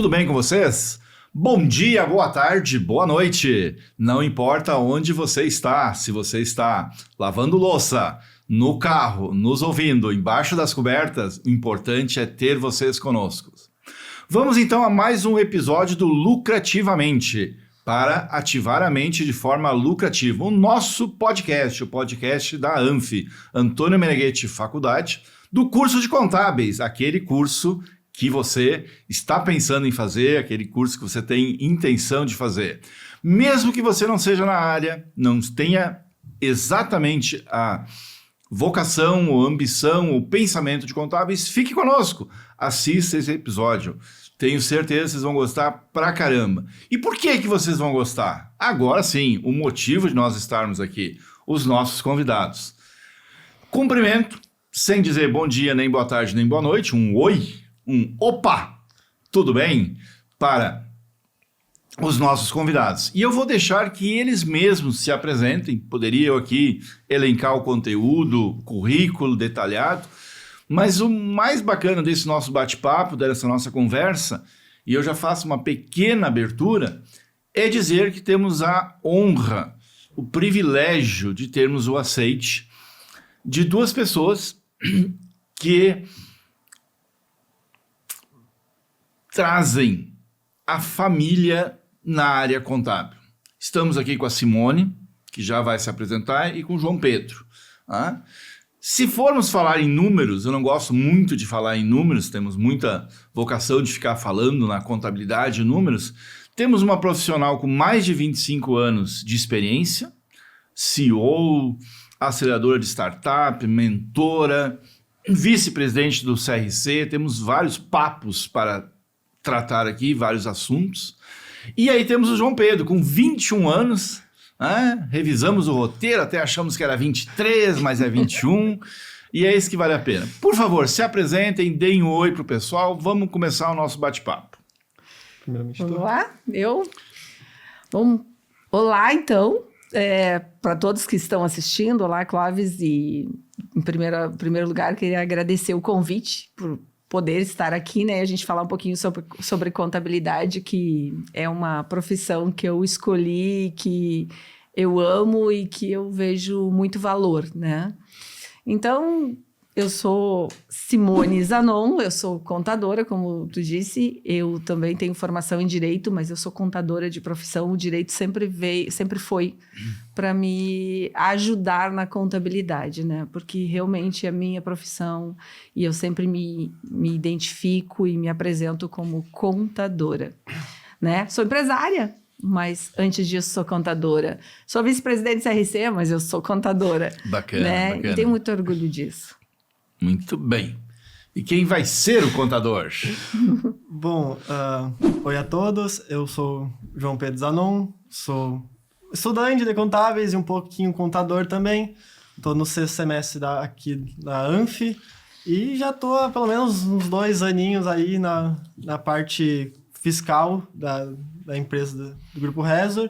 tudo bem com vocês? Bom dia, boa tarde, boa noite. Não importa onde você está, se você está lavando louça, no carro, nos ouvindo, embaixo das cobertas, o importante é ter vocês conosco. Vamos então a mais um episódio do Lucrativamente, para ativar a mente de forma lucrativa. O nosso podcast, o podcast da ANF, Antônio Meneghetti Faculdade, do curso de contábeis, aquele curso que você está pensando em fazer, aquele curso que você tem intenção de fazer. Mesmo que você não seja na área, não tenha exatamente a vocação, ou ambição, ou pensamento de contábeis, fique conosco, assista esse episódio. Tenho certeza que vocês vão gostar pra caramba. E por que vocês vão gostar? Agora sim, o motivo de nós estarmos aqui, os nossos convidados. Cumprimento, sem dizer bom dia, nem boa tarde, nem boa noite, um oi, um opa, tudo bem? Para os nossos convidados. E eu vou deixar que eles mesmos se apresentem. Poderia eu aqui elencar o conteúdo, currículo detalhado, mas o mais bacana desse nosso bate-papo, dessa nossa conversa, e eu já faço uma pequena abertura, é dizer que temos a honra, o privilégio de termos o aceite de duas pessoas que trazem a família na área contábil. Estamos aqui com a Simone, que já vai se apresentar, e com o João Pedro. Se formos falar em números, eu não gosto muito de falar em números, temos muita vocação de ficar falando na contabilidade de números. Temos uma profissional com mais de 25 anos de experiência, CEO, aceleradora de startup, mentora, vice-presidente do CRC, temos vários papos para tratar aqui, vários assuntos. E aí temos o João Pedro, com 21 anos, revisamos o roteiro, até achamos que era 23, mas é 21, e é isso que vale a pena. Por favor, se apresentem, deem um oi pro pessoal, vamos começar o nosso bate-papo. Vamos lá? Olá, então, para todos que estão assistindo, olá, Clóvis, e em primeiro lugar, queria agradecer o convite por poder estar aqui, né? A gente falar um pouquinho sobre contabilidade, que é uma profissão que eu escolhi, que eu amo e que eu vejo muito valor, né? Então, eu sou Simone Zanon, eu sou contadora, como tu disse, eu também tenho formação em Direito, mas eu sou contadora de profissão, o Direito sempre foi para me ajudar na contabilidade, né? Porque realmente é a minha profissão e eu sempre me identifico e me apresento como contadora, né? Sou empresária, mas antes disso sou contadora. Sou vice-presidente do CRC, mas eu sou contadora. Bacana, né? bacana. E tenho muito orgulho disso. Muito bem. E quem vai ser o contador? Bom, oi a todos, eu sou João Pedro Zanon, sou estudante de contábeis e um pouquinho contador também. Estou no sexto semestre aqui da ANF e já estou há pelo menos uns 2 aninhos aí na parte fiscal da empresa do Grupo Resor.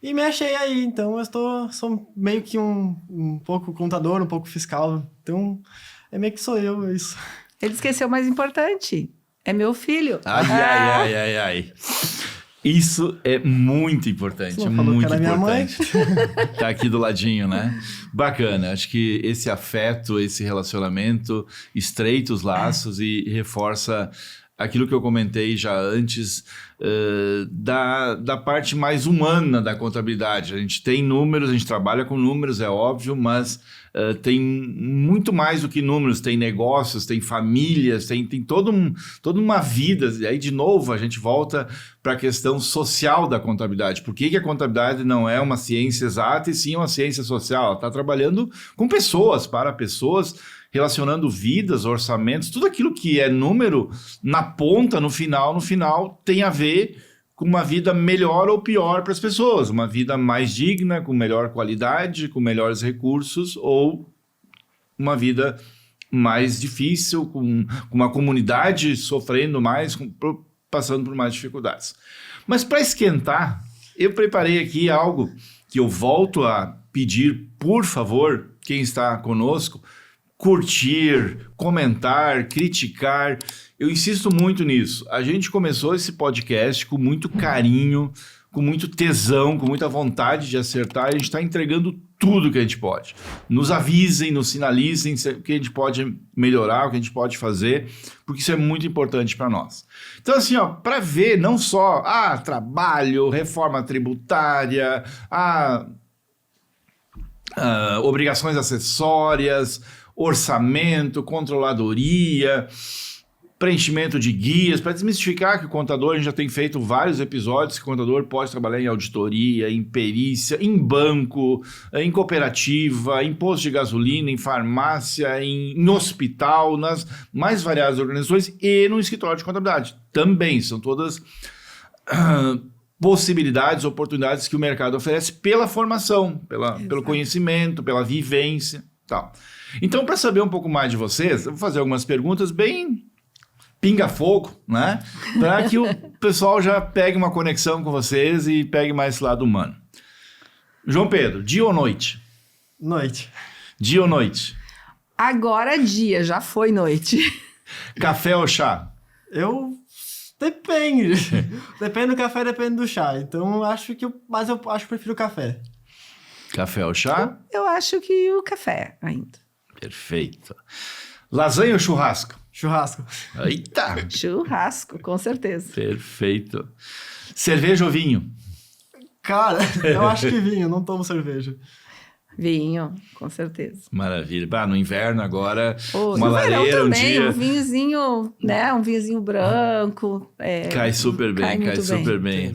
E me achei aí, então sou meio que um pouco contador, um pouco fiscal, então é meio que sou eu, é isso. Ele esqueceu o mais importante, é meu filho. Ai. Isso é muito importante, Você não falou muito que era importante. minha mãe? Tá aqui do ladinho, né? Bacana, acho que esse afeto, esse relacionamento estreita os laços e reforça aquilo que eu comentei já antes, da parte mais humana da contabilidade. A gente tem números, a gente trabalha com números, é óbvio, mas tem muito mais do que números, tem negócios, tem famílias, tem toda uma vida. E aí, de novo, a gente volta para a questão social da contabilidade. Por que a contabilidade não é uma ciência exata e sim uma ciência social? Ela está trabalhando com pessoas, para pessoas, relacionando vidas, orçamentos, tudo aquilo que é número, na ponta, no final, tem a ver com uma vida melhor ou pior para as pessoas, uma vida mais digna, com melhor qualidade, com melhores recursos, ou uma vida mais difícil, com uma comunidade sofrendo mais, passando por mais dificuldades. Mas para esquentar, eu preparei aqui algo que eu volto a pedir, por favor, quem está conosco, curtir, comentar, criticar. eu insisto muito nisso. A gente começou esse podcast com muito carinho, com muito tesão, com muita vontade de acertar. E a gente está entregando tudo que a gente pode. Nos avisem, nos sinalizem o que a gente pode melhorar, o que a gente pode fazer, porque isso é muito importante para nós. Então, assim, para ver não só trabalho, reforma tributária, obrigações acessórias, orçamento, controladoria, preenchimento de guias, para desmistificar que o contador, a gente já tem feito vários episódios, que o contador pode trabalhar em auditoria, em perícia, em banco, em cooperativa, em posto de gasolina, em farmácia, em hospital, nas mais variadas organizações e no escritório de contabilidade. Também são todas possibilidades, oportunidades que o mercado oferece pela formação, pelo conhecimento, pela vivência, tal. Então, para saber um pouco mais de vocês, eu vou fazer algumas perguntas bem pinga-fogo, né? Para que o pessoal já pegue uma conexão com vocês e pegue mais esse lado humano. João Pedro, dia ou noite? Noite. Dia ou noite? Agora dia, já foi noite. Café ou chá? Depende. Depende do café, depende do chá. Então, eu acho que eu prefiro o café. Café ou chá? Eu acho que o café ainda. Perfeito. Lasanha ou churrasco? Churrasco. Eita! Churrasco, com certeza. Perfeito. Cerveja ou vinho? Cara, eu acho que vinho, não tomo cerveja. Vinho, com certeza. Maravilha. No inverno agora, No uma verão lareira também, dia... um vinhozinho, né? Um vinhozinho branco. Cai super bem, cai super bem.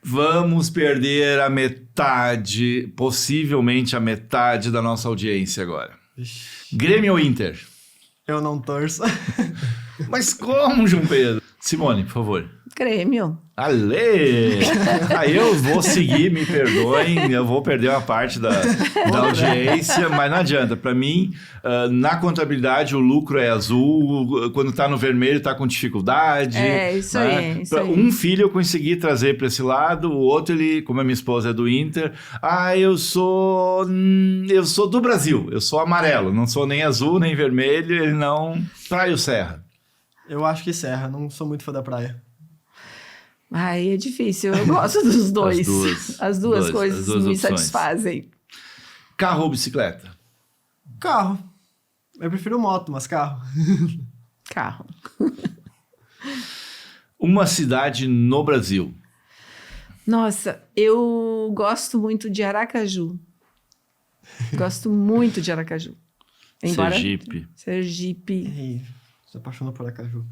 Vamos perder a metade, possivelmente a metade da nossa audiência agora. Ixi. Grêmio ou Inter? Eu não torço. Mas como, João Pedro? Simone, por favor. Grêmio. Ale! Aí eu vou seguir, me perdoem, eu vou perder uma parte da audiência, mas não adianta. Para mim, na contabilidade, o lucro é azul, quando tá no vermelho tá com dificuldade. Isso aí, isso aí. Um filho eu consegui trazer para esse lado, o outro, ele, como a minha esposa é do Inter, eu sou do Brasil, eu sou amarelo, não sou nem azul, nem vermelho, ele não... Praia ou Serra? Eu acho que Serra, não sou muito fã da praia. É difícil, eu gosto dos dois. As duas coisas as duas me opções. satisfazem. Carro ou bicicleta? Carro. Eu prefiro moto, mas carro. Carro. Uma cidade no Brasil? Nossa, eu gosto muito de Aracaju. Gosto muito de Aracaju. Sergipe. Ei, se apaixonou por Aracaju.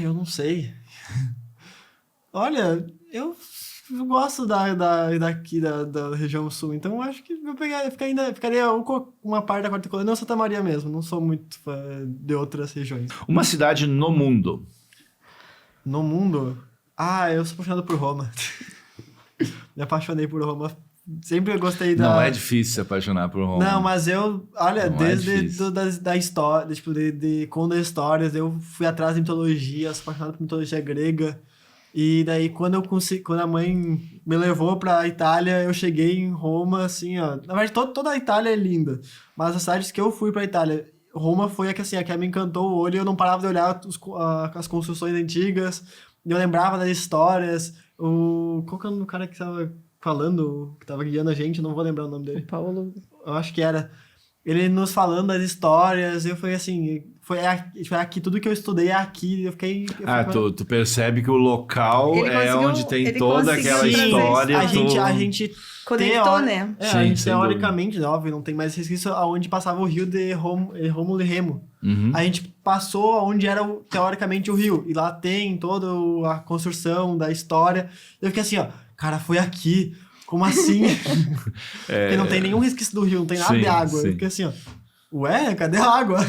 Eu não sei. Olha, eu gosto daqui da região sul, então acho que eu ficaria uma parte da Quarta Colônia, não Santa Maria mesmo, não sou muito fã de outras regiões. Uma cidade no mundo? No mundo? Eu sou apaixonado por Roma. Me apaixonei por Roma. Sempre gostei Não é difícil se apaixonar por Roma. Não, mas desde da história, tipo, de contar histórias, eu fui atrás de mitologia, sou apaixonado por mitologia grega. E daí, quando a mãe me levou pra Itália, eu cheguei em Roma, assim, ó. Na verdade, toda a Itália é linda. Mas as cidades que eu fui pra Itália, Roma foi a que me encantou o olho. Eu não parava de olhar as construções antigas. Eu lembrava das histórias. Qual que é o nome do cara que tava falando, que tava guiando a gente? Eu não vou lembrar o nome dele. O Paulo. Eu acho que era. Ele nos falando das histórias, eu falei assim... Foi aqui, tudo que eu estudei é aqui, eu fiquei... Tu percebe que o local onde tem toda aquela história. A gente conectou, né? A gente teoricamente, óbvio, não tem mais resquício aonde passava o rio de Rômulo e Remo. Uhum. A gente passou onde era teoricamente o rio, e lá tem toda a construção da história. Eu fiquei assim, cara, foi aqui, como assim? Porque não tem nenhum resquício do rio, não tem nada de água. Sim. Eu fiquei assim, cadê a água?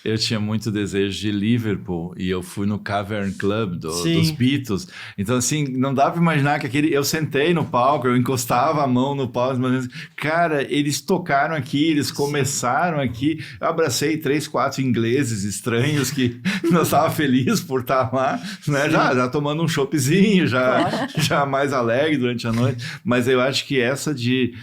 Eu tinha muito desejo de Liverpool e eu fui no Cavern Club dos Beatles. Então, assim, não dá pra imaginar que eu sentei no palco, eu encostava a mão no palco, mas, cara, eles tocaram aqui, eles começaram aqui. Eu abracei 3, 4 ingleses estranhos que não estava feliz por estar lá, né? Já tomando um choppzinho, já mais alegre durante a noite. Mas eu acho que essa de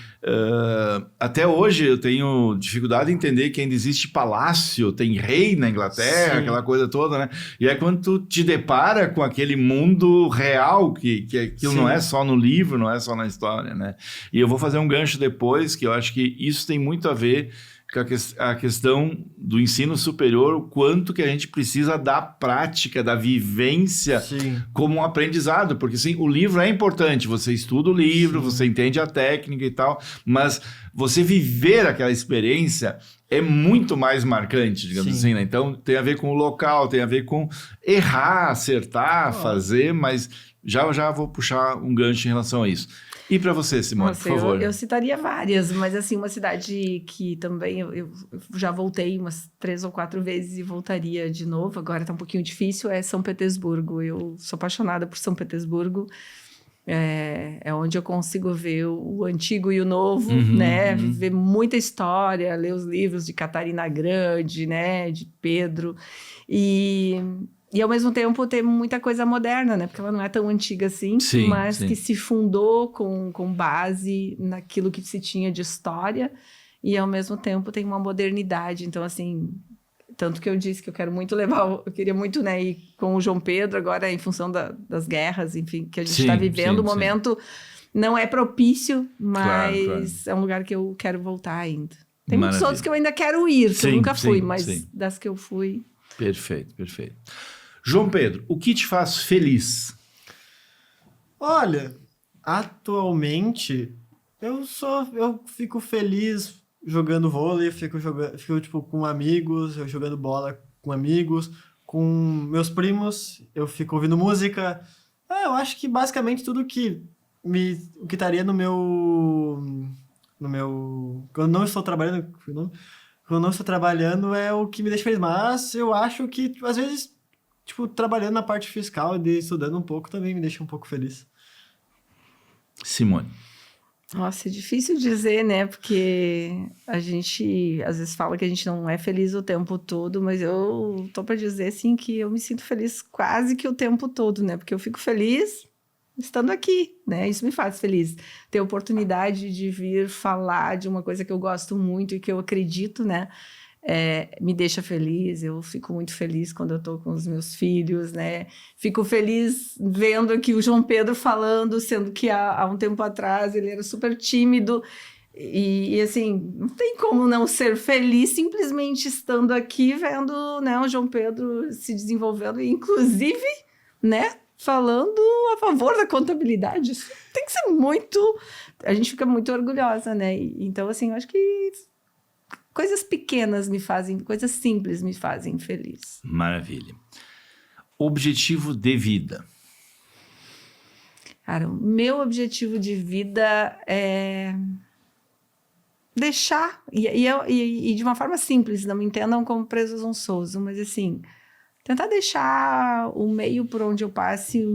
Até hoje eu tenho dificuldade em entender que ainda existe palácio, tem rei na Inglaterra, Sim. aquela coisa toda, né? E é quando tu te depara com aquele mundo real, que aquilo Sim. não é só no livro, não é só na história, né? E eu vou fazer um gancho depois, que eu acho que isso tem muito a ver com a questão do ensino superior, o quanto que a gente precisa da prática, da vivência Sim. como um aprendizado, porque sim, o livro é importante, você estuda o livro, Sim. você entende a técnica e tal, mas você viver aquela experiência é muito mais marcante, digamos Sim. assim, né? Então tem a ver com o local, tem a ver com errar, acertar, fazer, mas já vou puxar um gancho em relação a isso. E para você, Simone, Nossa, por favor. eu citaria várias, mas assim, uma cidade que também eu já voltei umas 3 ou 4 vezes e voltaria de novo, agora tá um pouquinho difícil, é São Petersburgo. Eu sou apaixonada por São Petersburgo, é onde eu consigo ver o antigo e o novo, né? Ver muita história, ler os livros de Catarina Grande, né? De Pedro, e ao mesmo tempo ter muita coisa moderna, né? Porque ela não é tão antiga assim, Sim, mas sim. que se fundou com base naquilo que se tinha de história e ao mesmo tempo tem uma modernidade. Então, assim, tanto que eu disse que eu quero muito eu queria muito, né, ir com o João Pedro agora em função das guerras, enfim, que a gente está vivendo. O momento não é propício, mas é um lugar que eu quero voltar ainda. Tem muitos outros que eu ainda quero ir, que eu nunca fui, mas das que eu fui... Perfeito, perfeito. João Pedro, o que te faz feliz? Olha, atualmente eu fico feliz jogando vôlei, fico tipo com amigos, eu jogando bola com amigos, com meus primos, eu fico ouvindo música. Eu acho que basicamente tudo o que estaria no meu quando não estou trabalhando é o que me deixa feliz, mas eu acho que às vezes tipo, trabalhando na parte fiscal e estudando um pouco também me deixa um pouco feliz. Simone. Nossa, é difícil dizer, né? Porque a gente às vezes fala que a gente não é feliz o tempo todo, mas eu tô para dizer, assim, que eu me sinto feliz quase que o tempo todo, né? Porque eu fico feliz estando aqui, né? Isso me faz feliz. Ter a oportunidade de vir falar de uma coisa que eu gosto muito e que eu acredito, né? Me deixa feliz, eu fico muito feliz quando eu estou com os meus filhos, né? Fico feliz vendo aqui o João Pedro falando, sendo que há um tempo atrás ele era super tímido e assim, não tem como não ser feliz simplesmente estando aqui vendo, né, o João Pedro se desenvolvendo e inclusive, né, falando a favor da contabilidade. Isso tem que ser muito... A gente fica muito orgulhosa, né? Então, assim, eu acho que coisas pequenas coisas simples me fazem feliz. Maravilha. Objetivo de vida. Cara, o meu objetivo de vida é deixar, e de uma forma simples, não me entendam como presunçoso, mas assim, tentar deixar o meio por onde eu passe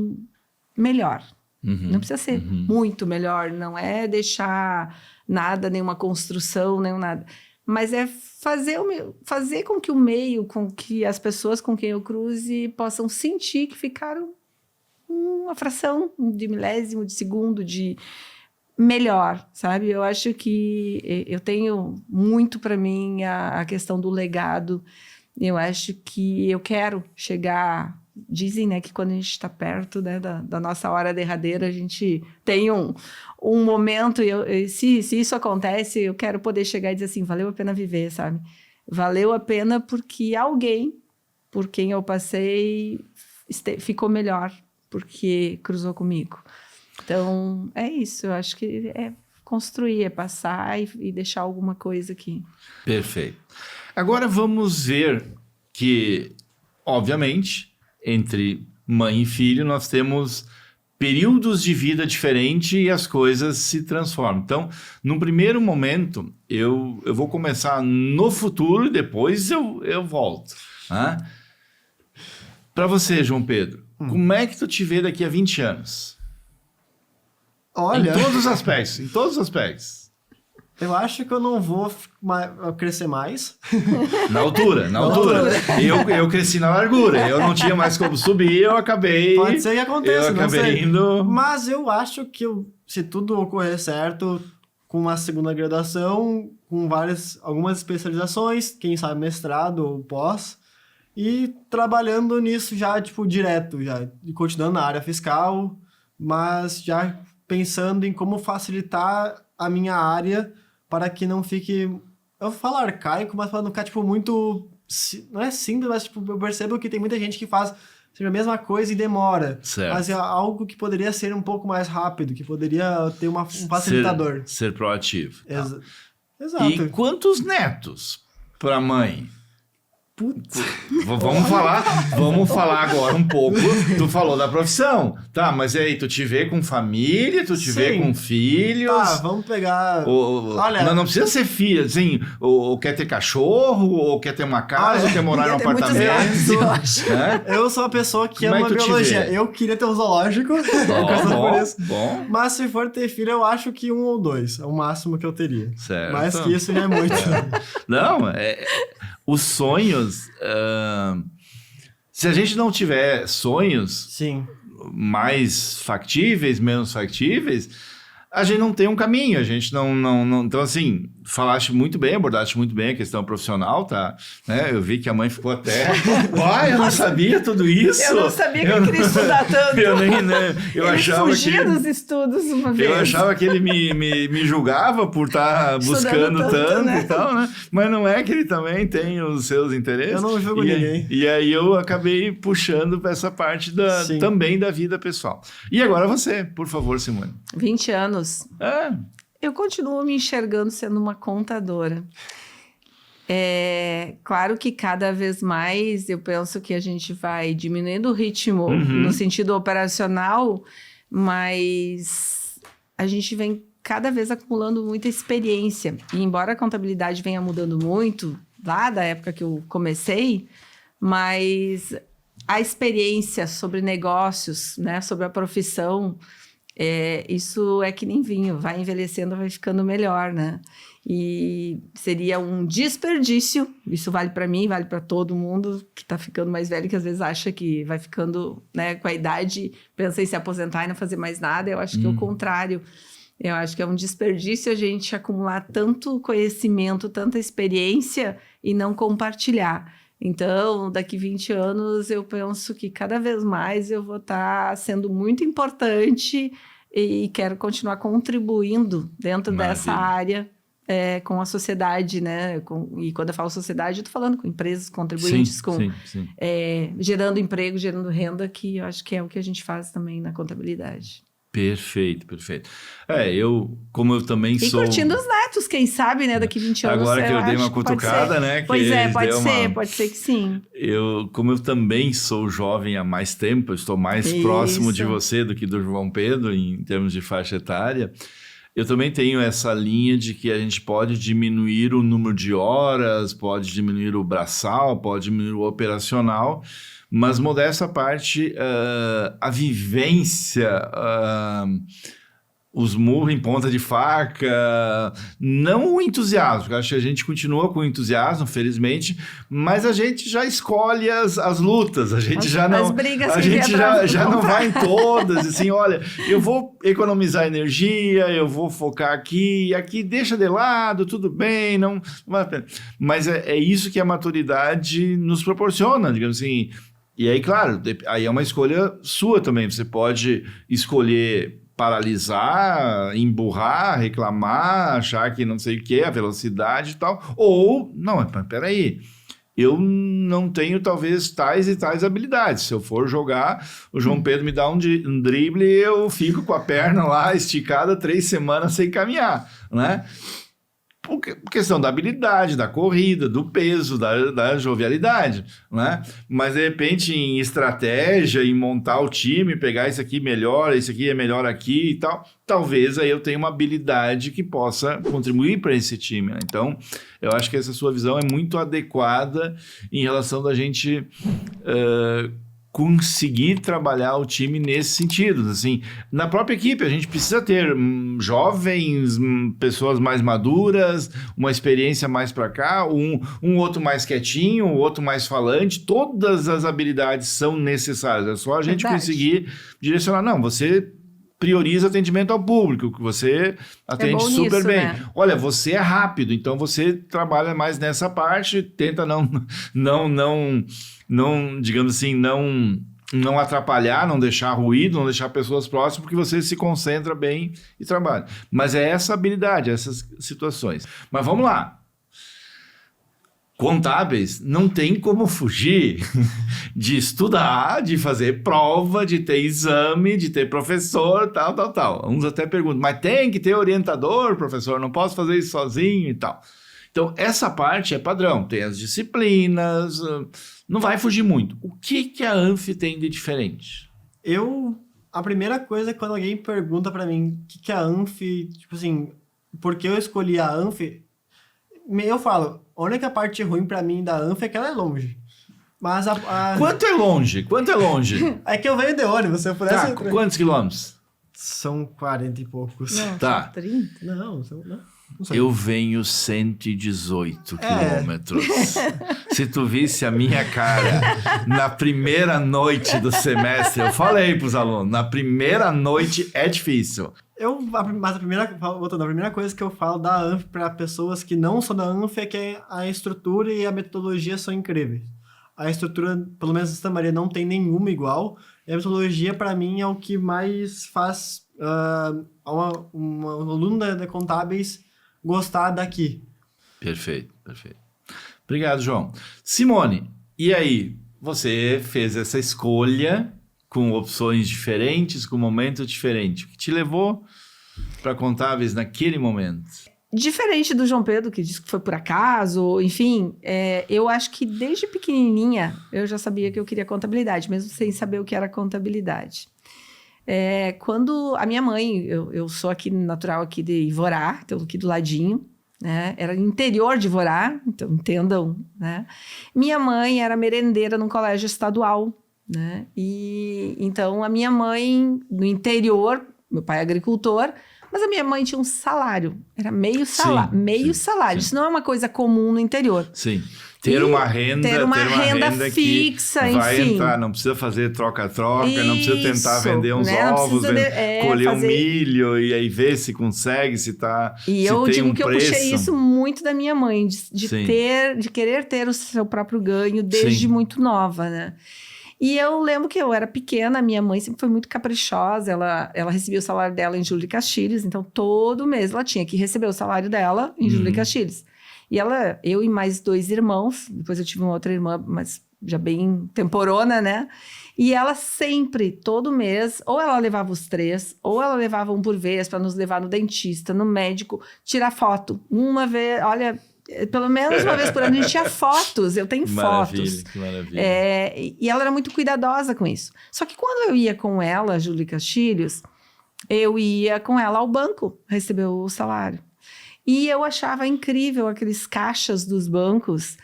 melhor. Não precisa ser muito melhor, não é deixar nada, nenhuma construção, nenhum nada. Mas é fazer com que o meio, com que as pessoas com quem eu cruze possam sentir que ficaram uma fração de milésimo, de segundo, de melhor, sabe? Eu acho que eu tenho muito para mim a questão do legado. Eu acho que eu quero chegar... Dizem, né, que quando a gente está perto, né, da nossa hora derradeira, a gente tem um momento, se isso acontece, eu quero poder chegar e dizer assim, valeu a pena viver, sabe? Valeu a pena porque alguém por quem eu passei ficou melhor, porque cruzou comigo. Então, é isso, eu acho que é construir, é passar e deixar alguma coisa aqui. Perfeito. Agora vamos ver que, obviamente... Entre mãe e filho, nós temos períodos de vida diferentes e as coisas se transformam. Então, num primeiro momento, eu vou começar no futuro e depois eu volto. Né? Para você, João Pedro, como é que tu te vê daqui a 20 anos? Olha... Em todos os aspectos. Eu acho que eu não vou crescer mais. Na altura. Eu cresci na largura. Eu não tinha mais como subir, eu acabei... Pode ser que aconteça, eu acabei indo... Mas eu acho que se tudo ocorrer certo, com uma segunda graduação, com algumas especializações, quem sabe mestrado ou pós, e trabalhando nisso já, tipo, direto, já, e continuando na área fiscal, mas já pensando em como facilitar a minha área para que não fique, eu vou falar arcaico, mas para não ficar, tipo, muito, não é simples, mas, tipo, eu percebo que tem muita gente que faz a mesma coisa e demora. Certo. Mas é algo que poderia ser um pouco mais rápido, que poderia ter um facilitador. Ser proativo. Exato. E quantos netos para mãe? Putz. Vamos falar agora um pouco. Tu falou da profissão, tá? Mas e aí, tu te vê com família, tu te vê com filhos? Tá, vamos pegar... Olha, não precisa ser filho, assim, ou quer ter cachorro, ou quer ter uma casa, ou quer morar em um apartamento. Eu acho. Eu sou uma pessoa que Como é ama que tu te biologia. vê? Eu queria ter um zoológico. Bom. Mas se for ter filho, eu acho que 1 ou 2 é o máximo que eu teria. Certo. Mais que isso já é muito. Não, os sonhos... se a gente não tiver sonhos Sim. mais factíveis, menos factíveis, a gente não tem um caminho, a gente não... Então, assim, falaste muito bem, abordaste muito bem a questão profissional, tá? Né? Eu vi que a mãe ficou até... Pai, eu não sabia tudo isso! Eu não sabia que eu queria estudar tanto. Eu nem, né? Eu ele achava fugia que... dos estudos uma vez. Eu achava que ele me julgava por estar buscando tanto né? e tal, né? Mas não é que ele também tem os seus interesses. Eu não julgo ninguém. E aí eu acabei puxando para essa parte também da vida pessoal. E agora você, por favor, Simone. 20 anos. Eu continuo me enxergando sendo uma contadora. Claro que cada vez mais eu penso que a gente vai diminuindo o ritmo no sentido operacional, mas a gente vem cada vez acumulando muita experiência. E embora a contabilidade venha mudando muito, lá da época que eu comecei, mas a experiência sobre negócios, né, sobre a profissão, isso é que nem vinho, vai envelhecendo, vai ficando melhor, né? E seria um desperdício, isso vale para mim, vale para todo mundo que está ficando mais velho, que às vezes acha que vai ficando, né, com a idade, pensa em se aposentar e não fazer mais nada. Eu acho que é o contrário. Eu acho que é um desperdício a gente acumular tanto conhecimento, tanta experiência e não compartilhar. Então, daqui 20 anos, eu penso que cada vez mais eu vou estar sendo muito importante e quero continuar contribuindo dentro dessa área com a sociedade, né? E quando eu falo sociedade, eu estou falando com empresas, contribuintes, sim. Gerando emprego, gerando renda, que eu acho que é o que a gente faz também na contabilidade. Perfeito. Como eu também sou... E curtindo os netos, quem sabe, né? Daqui 20 anos. Agora que eu dei uma cutucada, né? Pois pode ser que sim. Como eu também sou jovem há mais tempo, eu estou mais próximo de você do que do João Pedro, em termos de faixa etária, eu também tenho essa linha de que a gente pode diminuir o número de horas, pode diminuir o braçal, pode diminuir o operacional, mas, modéstia à parte, a vivência, os murros em ponta de faca, não o entusiasmo, porque acho que a gente continua com entusiasmo, felizmente, mas a gente já escolhe as lutas, a gente já não... As brigas a gente já não vai em todas, assim, olha, eu vou economizar energia, eu vou focar aqui deixa de lado, tudo bem, não vale a pena. Mas é isso que a maturidade nos proporciona, digamos assim. E aí, claro, aí é uma escolha sua também. Você pode escolher paralisar, emburrar, reclamar, achar que não sei o que, a velocidade e tal. Ou, não, mas peraí, eu não tenho talvez tais e tais habilidades. Se eu for jogar, o João Pedro me dá um drible e eu fico com a perna lá esticada 3 semanas sem caminhar, né? Por questão da habilidade, da corrida, do peso, da jovialidade, né? Mas, de repente, em estratégia, em montar o time, pegar isso aqui melhor, isso aqui é melhor aqui e tal, talvez aí eu tenha uma habilidade que possa contribuir para esse time, né? Então, eu acho que essa sua visão é muito adequada em relação da gente... conseguir trabalhar o time nesse sentido, assim, na própria equipe a gente precisa ter jovens, pessoas mais maduras, uma experiência mais para cá, um outro mais quietinho, o outro mais falante, todas as habilidades são necessárias, é só a gente conseguir direcionar, não, você prioriza atendimento ao público, que você atende bom super nisso, bem. né? Olha, você é rápido, então você trabalha mais nessa parte, tenta não, digamos assim, não atrapalhar, não deixar ruído, não deixar pessoas próximas, porque você se concentra bem e trabalha. Mas é essa habilidade, essas situações. Mas vamos lá. Contábeis não tem como fugir de estudar, de fazer prova, de ter exame, de ter professor, tal. Uns até perguntam, mas tem que ter orientador, professor? Não posso fazer isso sozinho e tal. Então, essa parte é padrão. Tem as disciplinas, não vai fugir muito. O que a ANF tem de diferente? A primeira coisa é quando alguém pergunta pra mim o que a ANF, tipo assim, por que eu escolhi a ANF, eu falo, a única parte ruim pra mim da ANF é que ela é longe. Mas Quanto é longe? é que eu venho de ônibus, se eu pudesse... Quantos quilômetros? São 40 e poucos. Não, Tá. são 30. Não sei. Eu venho 118 quilômetros. Se tu visse a minha cara na primeira noite do semestre, eu falei pros alunos, na primeira noite é difícil. Mas a primeira coisa que eu falo da ANF para pessoas que não são da ANF é que a estrutura e a metodologia são incríveis. A estrutura, pelo menos em Santa Maria, não tem nenhuma igual. E a metodologia, para mim, é o que mais faz um aluno da Contábeis gostar daqui. Perfeito. Obrigado, João. Simone, e aí? Você fez essa escolha com opções diferentes, com momentos diferentes. O que te levou para Contábeis naquele momento? Diferente do João Pedro, que disse que foi por acaso, enfim, eu acho que desde pequenininha eu já sabia que eu queria contabilidade, mesmo sem saber o que era contabilidade. Quando a minha mãe, eu sou aqui natural aqui de Ivorá, então aqui do ladinho, né? Era interior de Ivorá, então entendam, né? Minha mãe era merendeira num colégio estadual, né? E então a minha mãe no interior, meu pai é agricultor, mas a minha mãe tinha um salário, era meio salário, sim. Isso não é uma coisa comum no interior. Sim. Ter uma renda fixa, que vai enfim. entrar, não precisa fazer troca-troca, não precisa tentar vender uns né? ovos, colher um fazer... milho e aí ver se consegue, se tá. E se eu tem digo um que preço. eu puxei isso muito da minha mãe, de querer ter o seu próprio ganho desde Sim. muito nova, né? E eu lembro que eu era pequena, minha mãe sempre foi muito caprichosa, ela recebia o salário dela em Júlio de Castilhos, então todo mês ela tinha que receber o salário dela em Júlio de Castilhos. E eu e mais 2 irmãos, depois eu tive uma outra irmã, mas já bem temporona, né? E ela sempre, todo mês, ou ela levava os 3, ou ela levava um por vez para nos levar no dentista, no médico, tirar foto. Uma vez, olha, pelo menos uma vez por ano a gente tinha fotos, eu tenho fotos. Que maravilha. E ela era muito cuidadosa com isso. Só que quando eu ia com ela, Júlia Castilhos, eu ia com ela ao banco receber o salário. E eu achava incrível aqueles caixas dos bancos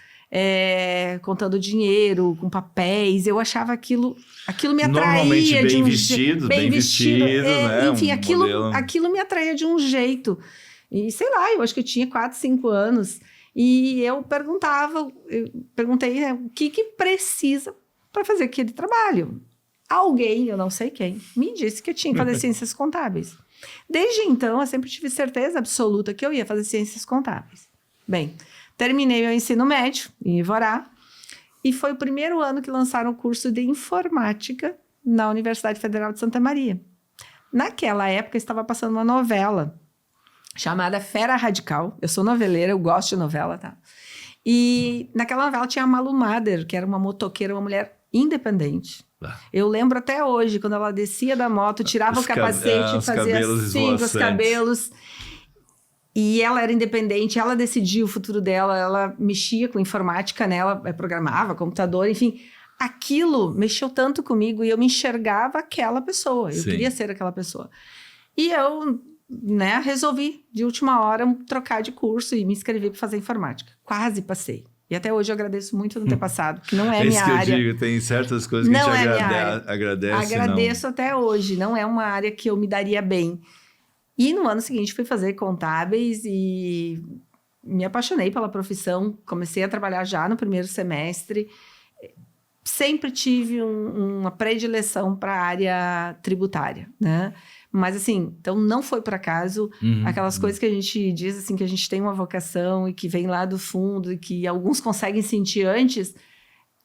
contando dinheiro, com papéis. Eu achava aquilo me atraía. Normalmente bem de um vestido, né? Enfim, Modelo. aquilo me atraía de um jeito. E sei lá, eu acho que eu tinha 4, 5 anos. E eu perguntei, né, o que precisa para fazer aquele trabalho? Alguém, eu não sei quem, me disse que eu tinha que fazer ciências contábeis. Desde então, eu sempre tive certeza absoluta que eu ia fazer ciências contábeis. Bem, terminei o ensino médio em Ivorá e foi o primeiro ano que lançaram o curso de informática na Universidade Federal de Santa Maria. Naquela época, estava passando uma novela chamada Fera Radical. Eu sou noveleira, eu gosto de novela, tá? E naquela novela tinha a Malu Mader, que era uma motoqueira, uma mulher independente. Eu lembro até hoje, quando ela descia da moto, tirava o capacete, fazia assim com os cabelos. E ela era independente, ela decidia o futuro dela, ela mexia com informática, né? Ela programava computador, enfim. Aquilo mexeu tanto comigo e eu me enxergava aquela pessoa. Eu queria ser aquela pessoa. E eu, né, resolvi, de última hora, trocar de curso e me inscrever para fazer informática. Quase passei. E até hoje eu agradeço muito não ter passado, que não é a minha área. Eu digo, tem certas coisas que não a gente agradece. Agradeço até hoje, não é uma área que eu me daria bem. E no ano seguinte fui fazer contábeis e me apaixonei pela profissão, comecei a trabalhar já no primeiro semestre. sempre tive uma predileção para a área tributária, né? Mas assim, então não foi por acaso aquelas coisas que a gente diz assim, que a gente tem uma vocação e que vem lá do fundo e que alguns conseguem sentir antes.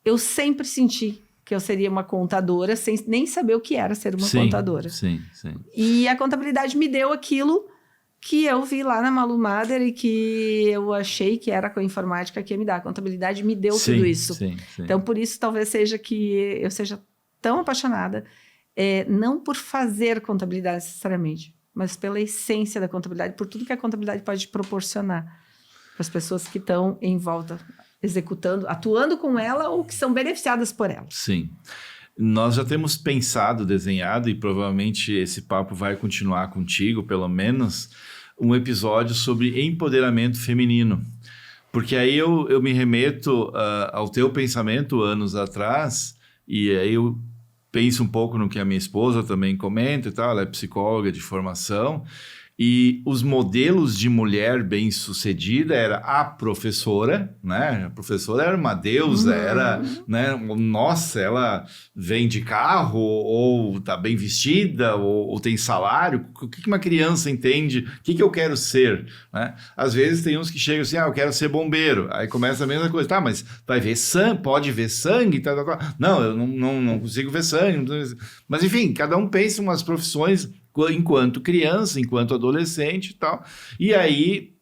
Eu sempre senti que eu seria uma contadora sem nem saber o que era ser uma contadora. Sim. E a contabilidade me deu aquilo que eu vi lá na Malu Mader e que eu achei que era com a informática que ia me dar. A contabilidade me deu tudo isso. Sim. Então, por isso, talvez seja que eu seja tão apaixonada, não por fazer contabilidade necessariamente, mas pela essência da contabilidade, por tudo que a contabilidade pode proporcionar para as pessoas que estão em volta, executando, atuando com ela ou que são beneficiadas por ela. Sim. Nós já temos pensado, desenhado, e provavelmente esse papo vai continuar contigo, pelo menos, um episódio sobre empoderamento feminino. Porque aí eu me remeto ao teu pensamento anos atrás, e aí eu penso um pouco no que a minha esposa também comenta e tal, ela é psicóloga de formação, e os modelos de mulher bem-sucedida era a professora, né? A professora era uma deusa, era, né? Nossa, ela vem de carro, ou tá bem vestida, ou tem salário. O que uma criança entende? O que eu quero ser? Né? Às vezes tem uns que chegam assim, eu quero ser bombeiro. Aí começa a mesma coisa. Tá, mas vai ver sangue? Pode ver sangue? Tá. Não, eu não consigo ver sangue. Mas enfim, cada um pensa em umas profissões enquanto criança, enquanto adolescente e tal. E aí,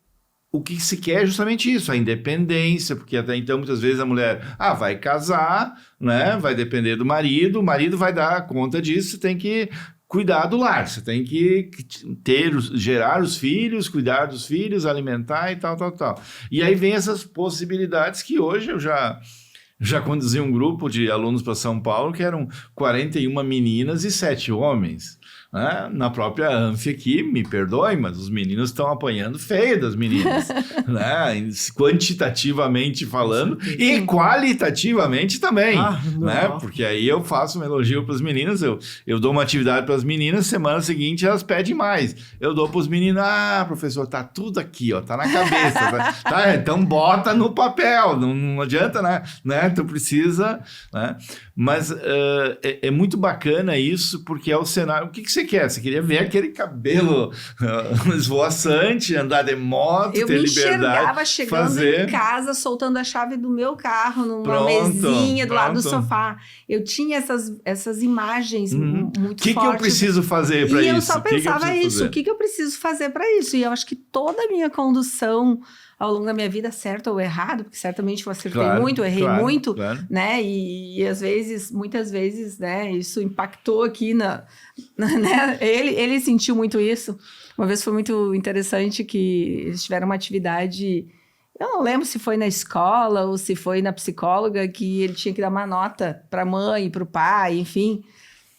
o que se quer é justamente isso, a independência, porque até então, muitas vezes, a mulher vai casar, né? Vai depender do marido, o marido vai dar conta disso, você tem que cuidar do lar, você tem que gerar os filhos, cuidar dos filhos, alimentar e tal. E aí vem essas possibilidades que hoje eu já conduzi um grupo de alunos para São Paulo que eram 41 meninas e 7 homens. Né? Na própria Anfi aqui, me perdoe, mas os meninos estão apanhando feio das meninas, né? Quantitativamente falando e qualitativamente também, né? Porque aí eu faço um elogio para as meninas, eu dou uma atividade para as meninas, semana seguinte elas pedem mais. Eu dou para os meninos, professor, tá tudo aqui, ó, tá na cabeça, tá? Então bota no papel, não adianta, né? Tu precisa, né? Mas é muito bacana isso, porque é o cenário. O que você quer? Você queria ver aquele cabelo esvoaçante, andar de moto, ter liberdade. Eu me enxergava chegando em casa, soltando a chave do meu carro numa mesinha do lado do sofá. Eu tinha essas imagens muito fortes. O que eu preciso fazer para isso? E eu só pensava isso. O que eu preciso fazer para isso? E eu acho que toda a minha condução ao longo da minha vida, certo ou errado, porque certamente eu acertei muito, errei muito, né? E às vezes, muitas vezes, né? Isso impactou aqui né? Ele sentiu muito isso. Uma vez foi muito interessante que eles tiveram uma atividade, eu não lembro se foi na escola ou se foi na psicóloga, que ele tinha que dar uma nota para a mãe, para o pai, enfim.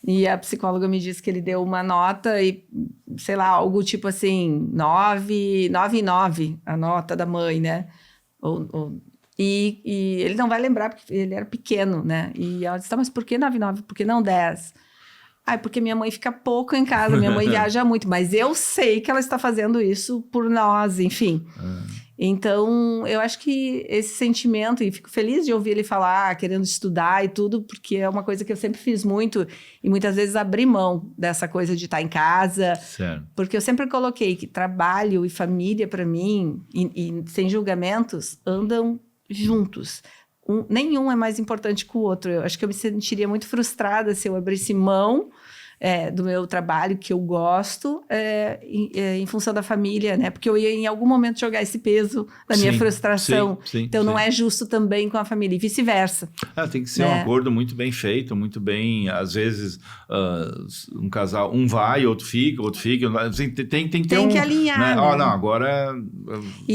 E a psicóloga me disse que ele deu uma nota e, sei lá, algo tipo assim, 9 e 9, a nota da mãe, né? E ele não vai lembrar, porque ele era pequeno, né? E ela disse, mas por que 9 e 9? Por que não 10? Porque minha mãe fica pouco em casa, minha mãe viaja muito, mas eu sei que ela está fazendo isso por nós, enfim. Então, eu acho que esse sentimento, e fico feliz de ouvir ele falar, querendo estudar e tudo, porque é uma coisa que eu sempre fiz muito, e muitas vezes abri mão dessa coisa de estar em casa, porque eu sempre coloquei que trabalho e família, para mim, e sem julgamentos, andam juntos. Nenhum é mais importante que o outro. Eu acho que eu me sentiria muito frustrada se eu abrisse mão do meu trabalho, que eu gosto, em função da família, né? Porque eu ia em algum momento jogar esse peso da minha frustração. Então não é justo também com a família e vice-versa. Tem que ser um acordo muito bem feito, muito bem. Às vezes um casal, um vai, outro fica. Tem que ter que alinhar. Né? Né? Não, agora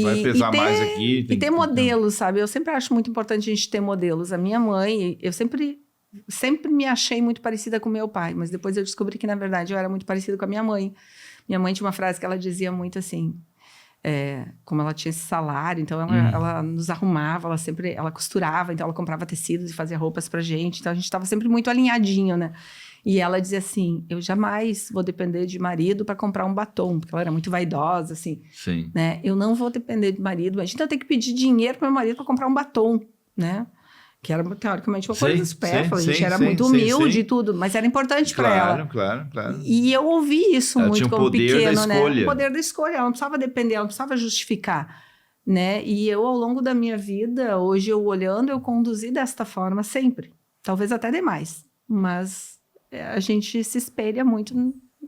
vai pesar mais aqui. E ter modelos, sabe? Eu sempre acho muito importante a gente ter modelos. A minha mãe, eu sempre me achei muito parecida com meu pai, mas depois eu descobri que, na verdade, eu era muito parecida com a minha mãe. Minha mãe tinha uma frase que ela dizia muito assim, como ela tinha esse salário, então ela nos arrumava, ela costurava, então ela comprava tecidos e fazia roupas pra gente, então a gente estava sempre muito alinhadinho, né? E ela dizia assim, eu jamais vou depender de marido para comprar um batom, porque ela era muito vaidosa, assim. Sim. Né? Eu não vou depender de marido, mas então eu tenho que pedir dinheiro para meu marido para comprar um batom, né? que era teoricamente uma Sim, coisa supérflua, a sim, gente era sim, muito sim, humilde sim. e tudo, mas era importante para ela. Claro. E eu ouvi isso Ela muito tinha o como poder da pequeno, né? escolha. O poder da escolha, ela não precisava depender, ela não precisava justificar, né? E eu, ao longo da minha vida, hoje eu olhando, eu conduzi desta forma sempre. Talvez até demais, mas a gente se espelha muito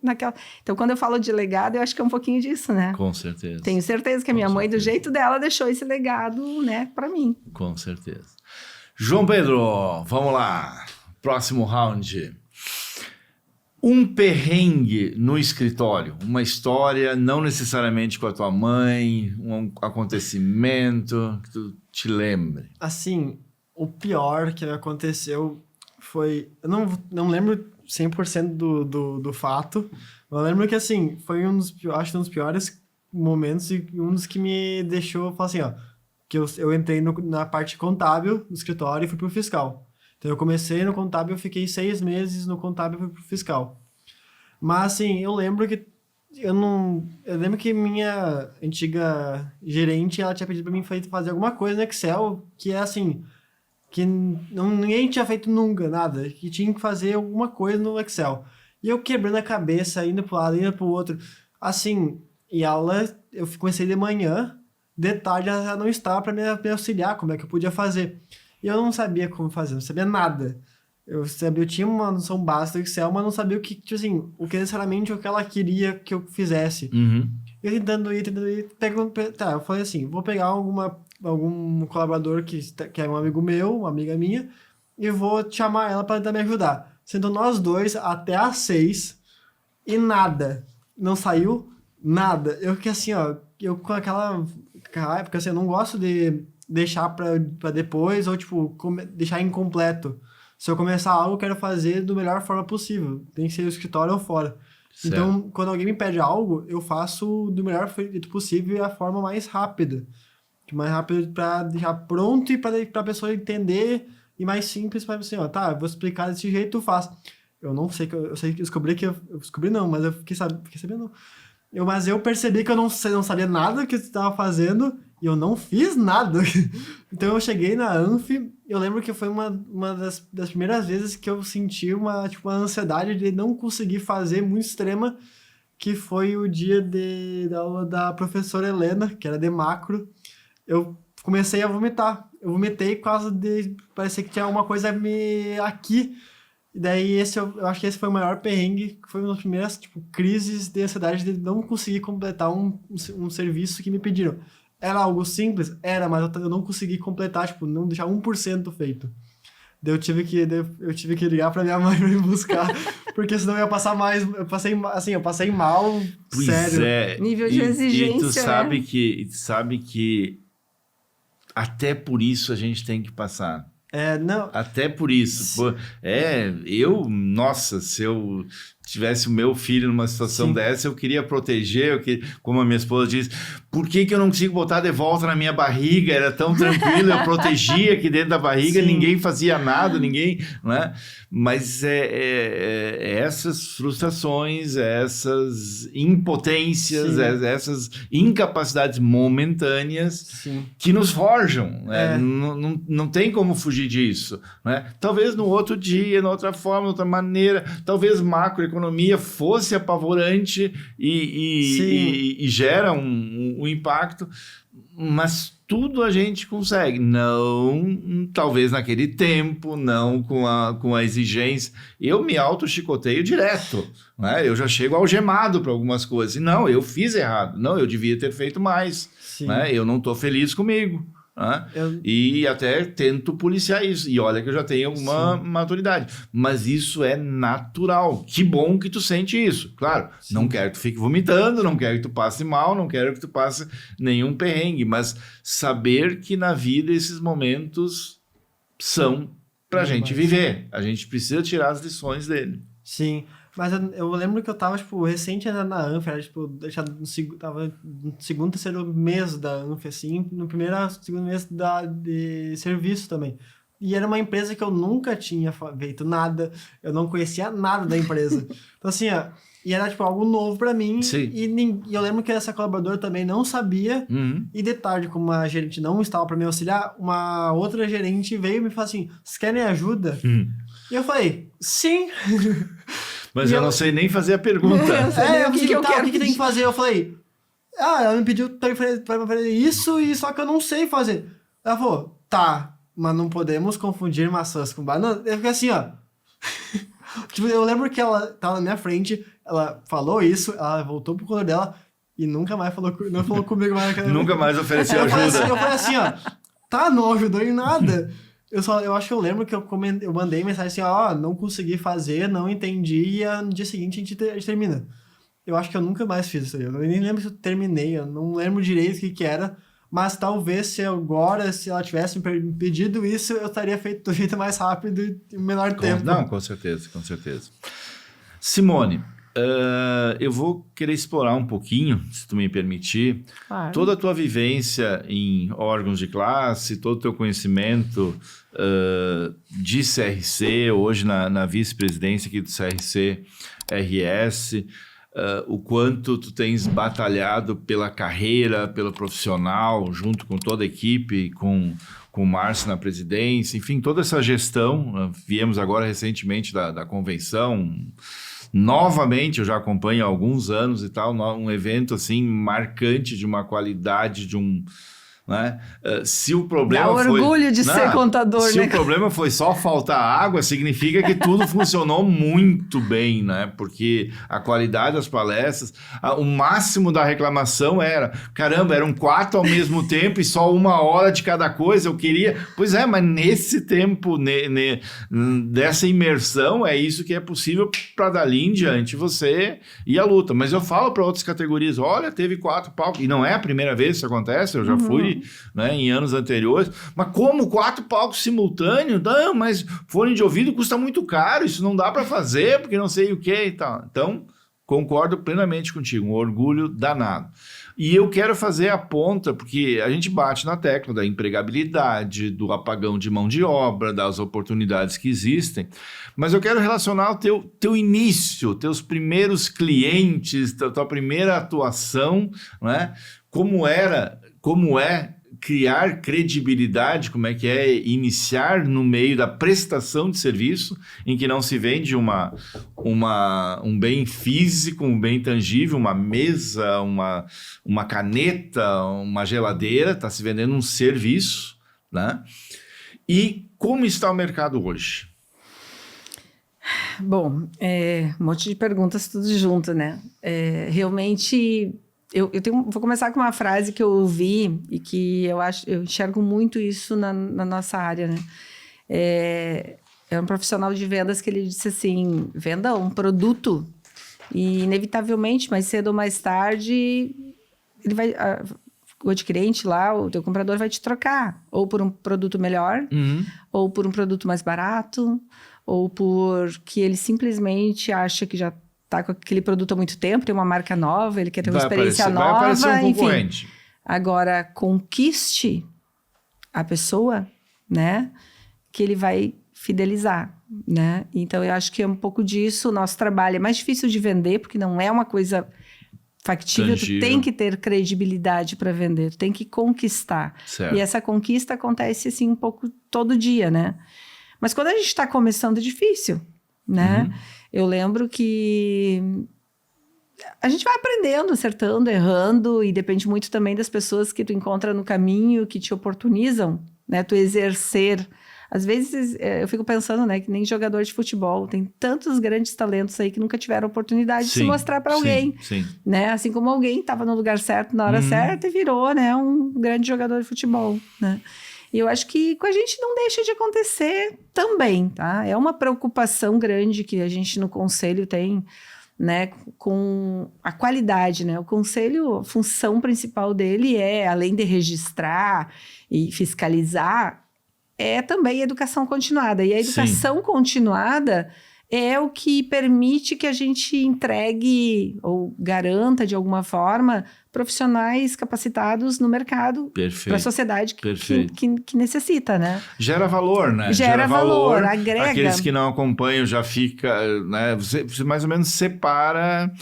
naquela... Então, quando eu falo de legado, eu acho que é um pouquinho disso, né? Com certeza. Tenho certeza que a Com minha mãe, do certeza. jeito dela, deixou esse legado, né, para mim. Com certeza. João Pedro, vamos lá. Próximo round. Um perrengue no escritório, uma história, não necessariamente com a tua mãe, um acontecimento que tu te lembre. Assim, o pior que aconteceu foi... Eu não lembro 100% do fato. Eu lembro que, assim, foi acho que um dos piores momentos e um dos que me deixou, falar assim, ó, que eu entrei na parte contábil do escritório e fui pro fiscal. Então, eu comecei no contábil, eu fiquei 6 meses no contábil e fui pro fiscal. Mas, assim, eu lembro que eu lembro que minha antiga gerente, ela tinha pedido pra mim fazer alguma coisa no Excel que é, assim, que ninguém tinha feito nunca, nada, que tinha que fazer alguma coisa no Excel. E eu quebrando a cabeça, indo pro lado, indo pro outro, assim, e eu comecei de manhã, de tarde ela já não estava para me auxiliar, como é que eu podia fazer. E eu não sabia como fazer, não sabia nada. Eu tinha uma noção básica do Excel, mas não sabia o que, tipo assim, o que necessariamente o que ela queria que eu fizesse. Eu tentando ir, tá, eu falei assim, vou pegar algum colaborador que é um amigo meu, uma amiga minha, e vou chamar ela para tentar me ajudar. Sentou nós dois até às 6 e nada. Não saiu nada. Eu fiquei assim, ó, eu com aquela raiva, porque assim, eu não gosto de deixar pra depois ou, tipo, deixar incompleto. Se eu começar algo, eu quero fazer da melhor forma possível. Tem que ser no escritório ou fora. Certo. Então, quando alguém me pede algo, eu faço do melhor jeito possível e a forma mais rápida. Mais rápido pra deixar pronto e pra pessoa entender, e mais simples pra assim, ó, tá, eu vou explicar desse jeito, tu faz. Eu não sei, eu sei que eu descobri que eu descobri não, mas eu fiquei sabendo. Mas eu percebi que eu não sabia nada que eu estava fazendo e eu não fiz nada. Então eu cheguei na Anf, eu lembro que foi uma das primeiras vezes que eu senti uma ansiedade de não conseguir fazer muito extrema, que foi o dia da aula da professora Helena, que era de macro. Eu comecei a vomitar. Eu vomitei por causa de... Parecia que tinha alguma coisa aqui. E daí eu acho que esse foi o maior perrengue, que foi uma das primeiras crises de ansiedade de não conseguir completar um serviço que me pediram. Era algo simples? Era, mas eu não consegui completar, não deixar 1% feito. Daí eu tive que ligar pra minha mãe pra me buscar, porque senão eu ia passar mais... Eu passei mal, Pois sério. é. Nível de exigência, E tu sabe né? que até por isso a gente tem que passar. Não... Até por isso. Pô, nossa, se eu tivesse o meu filho numa situação Sim. dessa, eu queria proteger, como a minha esposa diz, por que eu não consigo botar de volta na minha barriga? Era tão tranquilo, eu protegia aqui dentro da barriga, Sim. ninguém fazia nada, né? Mas essas frustrações, essas impotências, Sim. essas incapacidades momentâneas Sim. que nos forjam, né? É. Não tem como fugir disso, né? Talvez no outro dia, na outra forma, de outra maneira, talvez macroeconomia fosse apavorante e gera um impacto, mas tudo a gente consegue, não talvez naquele tempo, não com a exigência. Eu me auto-chicoteio direto, né? Eu já chego algemado para algumas coisas, e não, eu fiz errado, não, eu devia ter feito mais, Sim. né? Eu não estou feliz comigo. Né? E até tento policiar isso. E olha que eu já tenho alguma maturidade. Mas isso é natural. Que bom que tu sente isso. Claro, Sim. Não quero que tu fique vomitando, não quero que tu passe mal, não quero que tu passe nenhum perrengue. Mas saber que na vida esses momentos são pra gente viver. A gente precisa tirar as lições dele. Sim. Mas eu lembro que eu tava, recente na Anf, era, tava no segundo, terceiro mês da Anf, assim, no primeiro, segundo mês de serviço também. E era uma empresa que eu nunca tinha feito nada, eu não conhecia nada da empresa. Então, assim, ó, e era, tipo, algo novo pra mim. Sim. E eu lembro que essa colaboradora também não sabia. E de tarde, como a gerente não estava pra me auxiliar, uma outra gerente veio e me falou assim, vocês querem ajuda? E eu falei, sim. Mas eu não sei nem fazer a pergunta. O que tem que fazer? Eu falei, ela me pediu pra fazer isso, e só que eu não sei fazer. Ela falou, tá, mas não podemos confundir maçãs com banana. Eu fiquei assim, ó. Tipo, eu lembro que ela tava na minha frente, ela falou isso, ela voltou pro corredor dela e nunca mais não falou comigo mais. Nunca mais ofereceu ajuda. Eu falei assim, ó, tá, não ajudou em nada. Eu acho que eu lembro que eu mandei mensagem assim, ó, não consegui fazer, não entendi, e no dia seguinte a gente termina. Eu acho que eu nunca mais fiz isso aí. Eu nem lembro se eu terminei, eu não lembro direito o que era, mas talvez se ela tivesse me pedido isso, eu estaria feito do jeito mais rápido e em menor tempo. Não, com certeza, com certeza. Simone, eu vou querer explorar um pouquinho, se tu me permitir, Claro. toda a tua vivência em órgãos de classe, todo o teu conhecimento de CRC, hoje na vice-presidência aqui do CRC RS, o quanto tu tens batalhado pela carreira, pelo profissional, junto com toda a equipe, com o Márcio na presidência, enfim, toda essa gestão. Viemos agora recentemente da convenção, novamente, eu já acompanho há alguns anos e tal, um evento assim marcante, de uma qualidade, de um... Né? Se o problema Dá orgulho de ser contador, se né? o problema foi só faltar água, significa que tudo funcionou muito bem, né? Porque a qualidade das palestras, o máximo da reclamação era, caramba, eram 4 ao mesmo tempo e só 1 hora de cada coisa, eu queria... Pois é, mas nesse tempo, dessa imersão, é isso que é possível para dali em diante você ir à luta. Mas eu falo para outras categorias, olha, teve 4 palcos, e não é a primeira vez que isso acontece, eu já fui, né, em anos anteriores, mas como 4 palcos simultâneos? Não, mas fone de ouvido custa muito caro, isso não dá para fazer, porque não sei o que e tal. Então, concordo plenamente contigo, um orgulho danado. E eu quero fazer a ponta, porque a gente bate na tecla da empregabilidade, do apagão de mão de obra, das oportunidades que existem, mas eu quero relacionar o teu início, teus primeiros clientes, tua primeira atuação, né? Como é criar credibilidade, como é que é iniciar no meio da prestação de serviço, em que não se vende um bem físico, um bem tangível, uma mesa, uma caneta, uma geladeira, está se vendendo um serviço, né? E como está o mercado hoje? Bom, um monte de perguntas tudo junto, né? Realmente... vou começar com uma frase que eu ouvi e que eu enxergo muito isso na nossa área, né? É um profissional de vendas que ele disse assim, venda um produto e inevitavelmente, mais cedo ou mais tarde, ele vai... o adquirente lá, o teu comprador vai te trocar, ou por um produto melhor, ou por um produto mais barato, ou porque ele simplesmente acha que já tá com aquele produto há muito tempo, tem uma marca nova, ele quer ter uma experiência nova, vai aparecer um concorrente. Enfim. Agora, conquiste a pessoa, né, que ele vai fidelizar, né? Então, eu acho que é um pouco disso. O nosso trabalho é mais difícil de vender, porque não é uma coisa factível, tu tem que ter credibilidade para vender, tu tem que conquistar. Certo. E essa conquista acontece, assim, um pouco todo dia, né? Mas quando a gente está começando, é difícil, né? Eu lembro que a gente vai aprendendo, acertando, errando, e depende muito também das pessoas que tu encontra no caminho, que te oportunizam, né? Tu exercer. Às vezes, eu fico pensando, né, que nem jogador de futebol, tem tantos grandes talentos aí que nunca tiveram oportunidade de se mostrar para alguém, né? Assim como alguém estava no lugar certo, na hora certa, e virou, né, um grande jogador de futebol, né? E eu acho que com a gente não deixa de acontecer também, tá? É uma preocupação grande que a gente no conselho tem, né, com a qualidade, né? O conselho, a função principal dele além de registrar e fiscalizar, é também educação continuada. E a educação continuada é o que permite que a gente entregue ou garanta, de alguma forma, profissionais capacitados no mercado para a sociedade que necessita, né? Gera valor, né? Gera valor, agrega. Aqueles que não acompanham já fica, né? Você mais ou menos separa...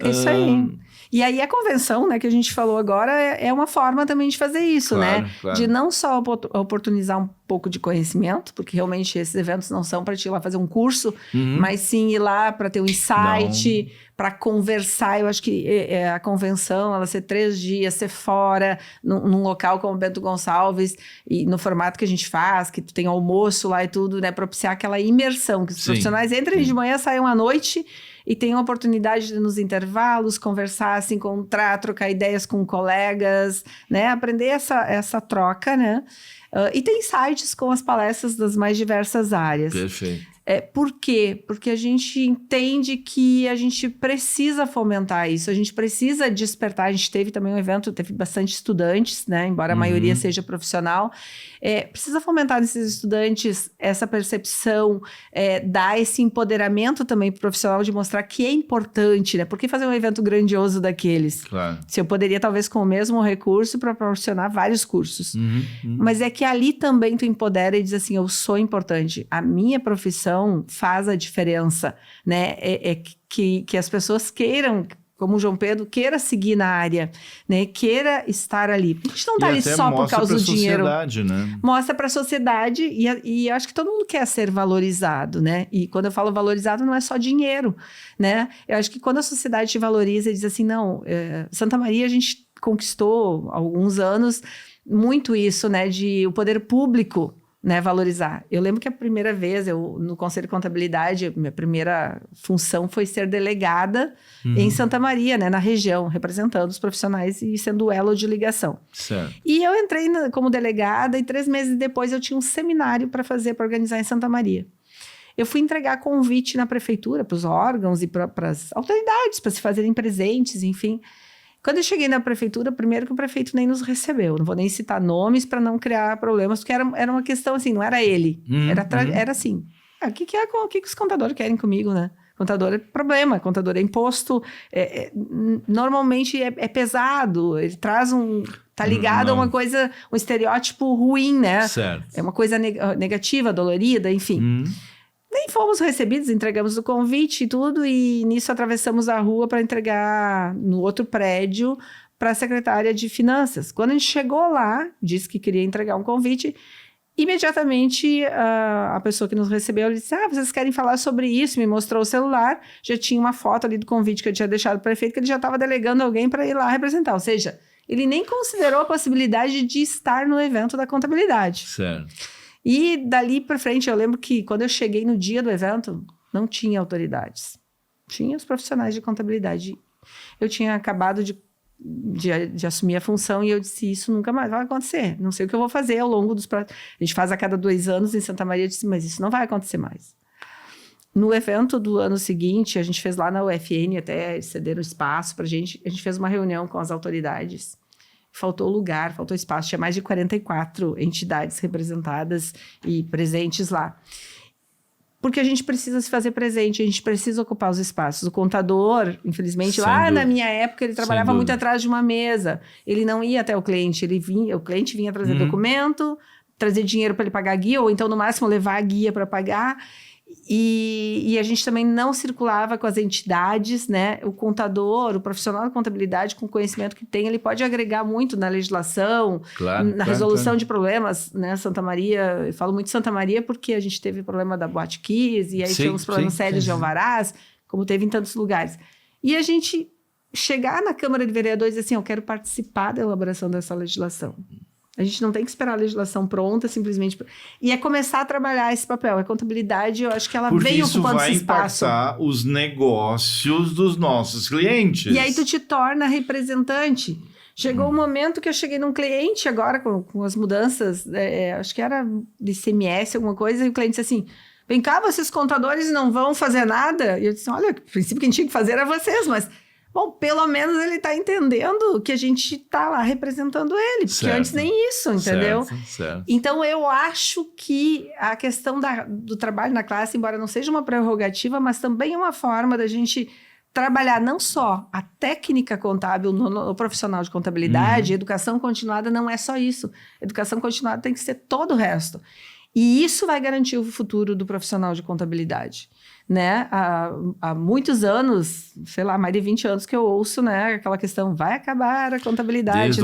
Isso aí. E aí a convenção, né, que a gente falou agora, é uma forma também de fazer isso, né? Claro. De não só oportunizar um pouco de conhecimento, porque realmente esses eventos não são para te ir lá fazer um curso, mas sim ir lá para ter um insight, para conversar. Eu acho que a convenção, ela ser 3 dias, ser fora, num local como Bento Gonçalves, e no formato que a gente faz, que tu tem almoço lá e tudo, né? Propiciar aquela imersão, que os profissionais entram de manhã, saiam à noite... E tem a oportunidade de, nos intervalos, conversar, se encontrar, trocar ideias com colegas, né? Aprender essa troca, né? E tem sites com as palestras das mais diversas áreas. Perfeito. Por quê? Porque a gente entende que a gente precisa fomentar isso, a gente precisa despertar. A gente teve também um evento, teve bastante estudantes, né? Embora a maioria seja profissional. Precisa fomentar nesses estudantes essa percepção, dar esse empoderamento também para o profissional de mostrar que é importante, né? Por que fazer um evento grandioso daqueles? Claro. Se eu poderia, talvez, com o mesmo recurso, proporcionar vários cursos. Mas é que ali também tu empodera e diz assim, eu sou importante, a minha profissão faz a diferença, né? Que as pessoas queiram, como o João Pedro, queira seguir na área, né? Queira estar ali. A gente não está ali só por causa do dinheiro. Né? Mostra para a sociedade e eu acho que todo mundo quer ser valorizado, né? E quando eu falo valorizado, não é só dinheiro, né? Eu acho que quando a sociedade te valoriza e diz assim, não, Santa Maria a gente conquistou há alguns anos muito isso, né? De o poder público, né, valorizar. Eu lembro que a primeira vez, no Conselho de Contabilidade, minha primeira função foi ser delegada em Santa Maria, né, na região, representando os profissionais e sendo o elo de ligação. Certo. E eu entrei como delegada e 3 meses depois eu tinha um seminário para organizar em Santa Maria. Eu fui entregar convite na prefeitura, para os órgãos e para as autoridades, para se fazerem presentes, enfim. Quando eu cheguei na prefeitura, primeiro que o prefeito nem nos recebeu. Não vou nem citar nomes para não criar problemas, porque era uma questão assim, não era ele. Era assim. O que os contadores querem comigo, né? Contador é problema, contador é imposto. Normalmente é pesado, ele traz tá ligado a uma coisa, um estereótipo ruim, né? Certo. É uma coisa negativa, dolorida, enfim. Nem fomos recebidos, entregamos o convite e tudo, e nisso atravessamos a rua para entregar no outro prédio para a secretária de Finanças. Quando a gente chegou lá, disse que queria entregar um convite, imediatamente a pessoa que nos recebeu disse, vocês querem falar sobre isso? Me mostrou o celular, já tinha uma foto ali do convite que eu tinha deixado para o prefeito, que ele já estava delegando alguém para ir lá representar. Ou seja, ele nem considerou a possibilidade de estar no evento da contabilidade. Certo. E dali para frente, eu lembro que quando eu cheguei no dia do evento, não tinha autoridades. Tinha os profissionais de contabilidade. Eu tinha acabado de assumir a função e eu disse, isso nunca mais vai acontecer. Não sei o que eu vou fazer ao longo dos próximos... A gente faz a cada 2 anos em Santa Maria, eu disse, mas isso não vai acontecer mais. No evento do ano seguinte, a gente fez lá na UFN, até ceder o espaço para a gente fez uma reunião com as autoridades. Faltou lugar, faltou espaço, tinha mais de 44 entidades representadas e presentes lá. Porque a gente precisa se fazer presente, a gente precisa ocupar os espaços. O contador, infelizmente, na minha época, ele trabalhava muito atrás de uma mesa. Ele não ia até o cliente, o cliente vinha trazer documento, trazer dinheiro para ele pagar a guia, ou então, no máximo, levar a guia para pagar. E a gente também não circulava com as entidades, né? O contador, o profissional da contabilidade, com o conhecimento que tem, ele pode agregar muito na legislação, na resolução de problemas, né? Santa Maria, eu falo muito de Santa Maria porque a gente teve problema da Boate Kiss, e aí tivemos problemas sérios de alvarás, como teve em tantos lugares. E a gente chegar na Câmara de Vereadores e dizer assim, eu quero participar da elaboração dessa legislação. A gente não tem que esperar a legislação pronta, simplesmente... E é começar a trabalhar esse papel. A contabilidade, eu acho que ela vem ocupando esse espaço. Porque isso vai impactar os negócios dos nossos clientes. E aí tu te torna representante. Chegou um momento que eu cheguei num cliente agora, com as mudanças, acho que era de ICMS, alguma coisa, e o cliente disse assim, vem cá, vocês contadores não vão fazer nada? E eu disse, olha, o princípio que a gente tinha que fazer era vocês, mas Bom, pelo menos ele está entendendo que a gente está lá representando ele, porque Certo. antes nem isso, entendeu? Certo. Então, eu acho que a questão do trabalho na classe, embora não seja uma prerrogativa, mas também é uma forma da gente trabalhar não só a técnica contábil no profissional de contabilidade, educação continuada não é só isso. Educação continuada tem que ser todo o resto. E isso vai garantir o futuro do profissional de contabilidade. Né? Há muitos anos, sei lá, mais de 20 anos que eu ouço, né, aquela questão, vai acabar a contabilidade,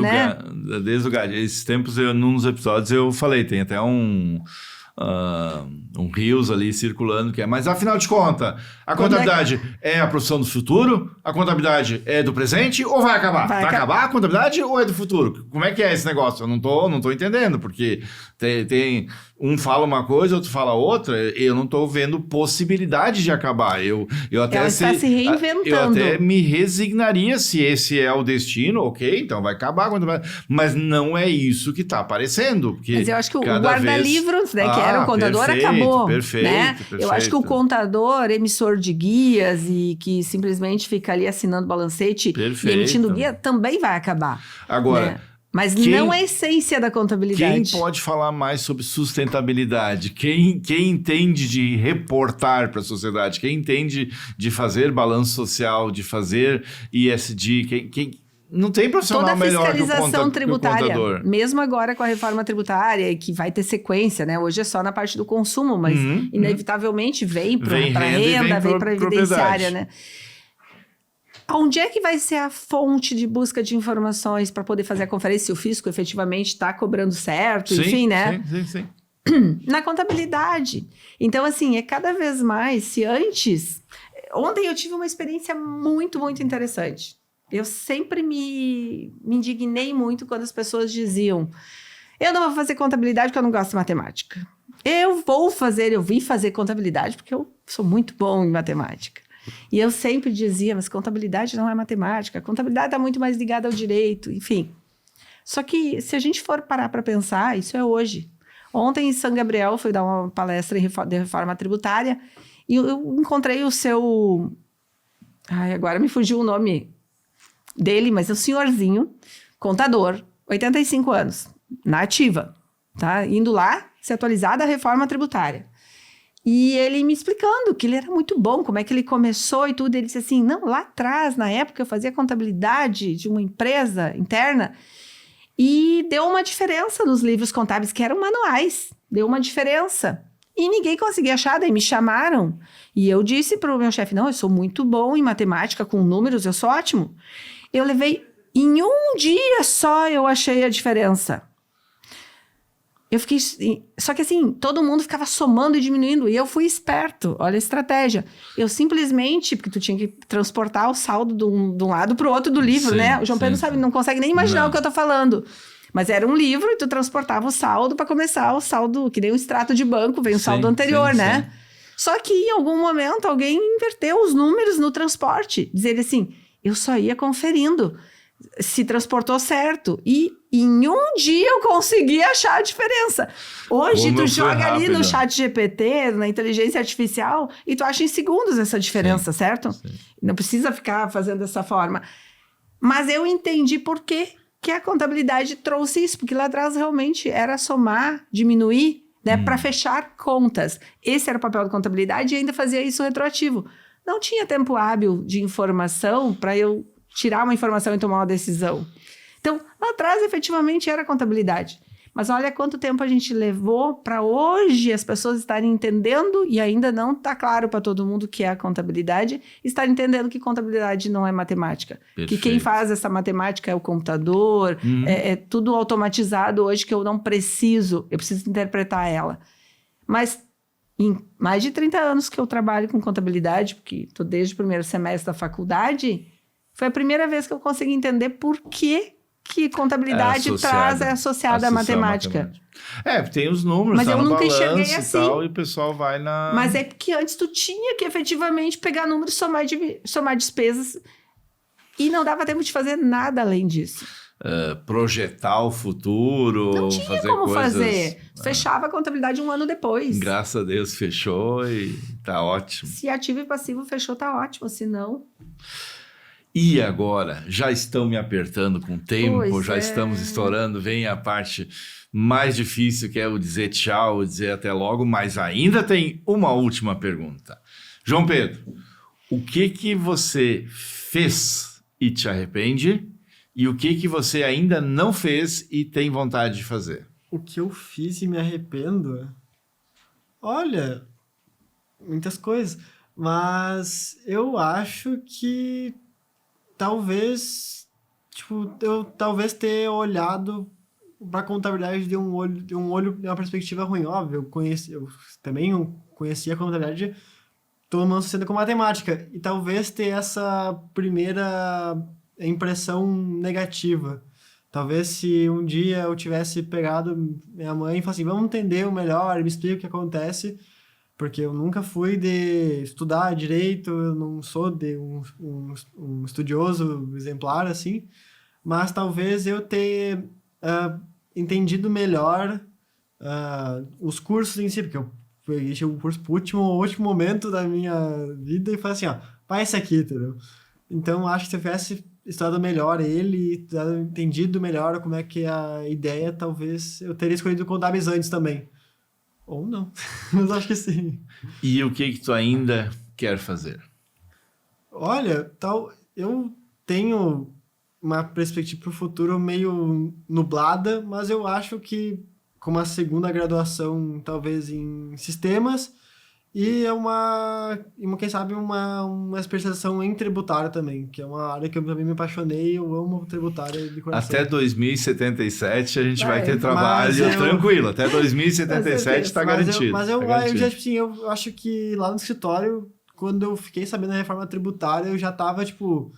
Desde esses tempos, num dos episódios, eu falei, tem até um Reels ali circulando, que é, mas afinal de contas, a contabilidade é a profissão do futuro? A contabilidade é do presente ou vai acabar? Vai acabar a contabilidade ou é do futuro? Como é que é esse negócio? Eu não tô entendendo, porque tem um fala uma coisa, outro fala outra, eu não tô vendo possibilidade de acabar. Eu até Ela está se reinventando. Eu até me resignaria se esse é o destino, ok, então vai acabar a contabilidade. Mas não é isso que tá aparecendo. Mas eu acho que o guarda-livros, né, que era o contador, acabou. Perfeito. Eu acho que o contador, emissor de guias e que simplesmente fica ali assinando balancete e emitindo guia, também vai acabar. Agora... Né? Mas não é a essência da contabilidade. Quem pode falar mais sobre sustentabilidade? Quem entende de reportar para a sociedade? Quem entende de fazer balanço social, de fazer ISD? Quem não tem profissional melhor que o fiscalização tributária, contador. Mesmo agora com a reforma tributária, que vai ter sequência, né? Hoje é só na parte do consumo, mas inevitavelmente vem para renda, vem para a evidenciária, né? Onde é que vai ser a fonte de busca de informações para poder fazer a conferência se o fisco efetivamente está cobrando certo, enfim, né? Sim. Na contabilidade. Então, assim, é cada vez mais, se antes... Ontem eu tive uma experiência muito, muito interessante. Eu sempre me indignei muito quando as pessoas diziam, eu não vou fazer contabilidade porque eu não gosto de matemática. Eu vim fazer contabilidade porque eu sou muito bom em matemática. E eu sempre dizia, mas contabilidade não é matemática, contabilidade está muito mais ligada ao direito, enfim. Só que se a gente for parar para pensar, isso é hoje. Ontem em São Gabriel fui dar uma palestra de reforma tributária e eu encontrei o seu... Ai, agora me fugiu o nome dele, mas é o senhorzinho, contador, 85 anos, na ativa, tá? Indo lá se atualizar da reforma tributária. E ele me explicando que ele era muito bom, como é que ele começou e tudo. Ele disse assim, não, lá atrás, na época, eu fazia contabilidade de uma empresa interna e deu uma diferença nos livros contábeis, que eram manuais. Deu uma diferença. E ninguém conseguia achar, daí me chamaram. E eu disse para o meu chefe, não, eu sou muito bom em matemática, com números, eu sou ótimo. Eu levei, em um dia só eu achei a diferença. Eu fiquei... Só que assim, todo mundo ficava somando e diminuindo. E eu fui esperto. Olha a estratégia. Eu simplesmente... Porque tu tinha que transportar o saldo de um lado para o outro do livro, né? O João Pedro não consegue nem imaginar o que eu tô falando. Mas era um livro e tu transportava o saldo para começar o saldo... Que nem um extrato de banco, vem o saldo anterior, né? Só que em algum momento alguém inverteu os números no transporte. Dizer assim, eu só ia conferindo se transportou certo. E em um dia eu consegui achar a diferença. Hoje tu joga ali no chat GPT, na inteligência artificial, e tu acha em segundos essa diferença, certo? Sim. Não precisa ficar fazendo dessa forma. Mas eu entendi por que a contabilidade trouxe isso, porque lá atrás realmente era somar, diminuir, né, para fechar contas. Esse era o papel da contabilidade e ainda fazia isso retroativo. Não tinha tempo hábil de informação para eu tirar uma informação e tomar uma decisão. Então, lá atrás, efetivamente, era contabilidade. Mas olha quanto tempo a gente levou para hoje as pessoas estarem entendendo, e ainda não está claro para todo mundo o que é a contabilidade, estar entendendo que contabilidade não é matemática. Perfeito. Que quem faz essa matemática é o computador, é tudo automatizado hoje que eu não preciso, eu preciso interpretar ela. Mas em mais de 30 anos que eu trabalho com contabilidade, porque estou desde o primeiro semestre da faculdade, foi a primeira vez que eu consegui entender por que contabilidade é associada à matemática. Tem os números, mas tá, eu nunca enxerguei e assim. Tal, e o pessoal vai na... Mas é porque antes tu tinha que efetivamente pegar números e somar despesas e não dava tempo de fazer nada além disso. Projetar o futuro, não tinha fazer como coisas... fazer. Fechava a contabilidade 1 ano depois. Graças a Deus fechou e tá ótimo. Se ativo e passivo fechou, tá ótimo, se não... E agora? Já estão me apertando com o tempo, Pois já é. estamos estourando, vem a parte mais difícil, que é o dizer tchau, o dizer até logo, mas ainda tem uma última pergunta. João Pedro, o que você fez e te arrepende? E o que você ainda não fez e tem vontade de fazer? O que eu fiz e me arrependo? Olha, muitas coisas. Mas eu acho que talvez, tipo, eu talvez ter olhado para contabilidade de um olho, de uma perspectiva ruim. Óbvio, eu também conhecia a contabilidade tomando sendo com matemática. E talvez ter essa primeira impressão negativa. Talvez se um dia eu tivesse pegado minha mãe e falasse assim, vamos entender melhor, me explica o que acontece, porque eu nunca fui de estudar direito, eu não sou de um estudioso exemplar, assim, mas talvez eu ter entendido melhor os cursos em si, porque eu peguei o curso pro último momento da minha vida e falei assim, ó, vai esse aqui, entendeu? Então, acho que se eu tivesse estudado melhor ele, entendido melhor como é que é a ideia, talvez eu teria escolhido contábeis antes também. Ou não, mas acho que sim. E o que tu ainda quer fazer? Olha, eu tenho uma perspectiva para o futuro meio nublada, mas eu acho que com uma segunda graduação, talvez em sistemas, e quem sabe, uma especialização em tributária também, que é uma área que eu também me apaixonei, eu amo tributária de coração. Até 2077 a gente vai Vai, ter trabalho tranquilo. Até 2077 está garantido. Mas tá eu garantido. já, tipo assim, eu acho que lá no escritório, quando eu fiquei sabendo da reforma tributária, eu já tava, tipo,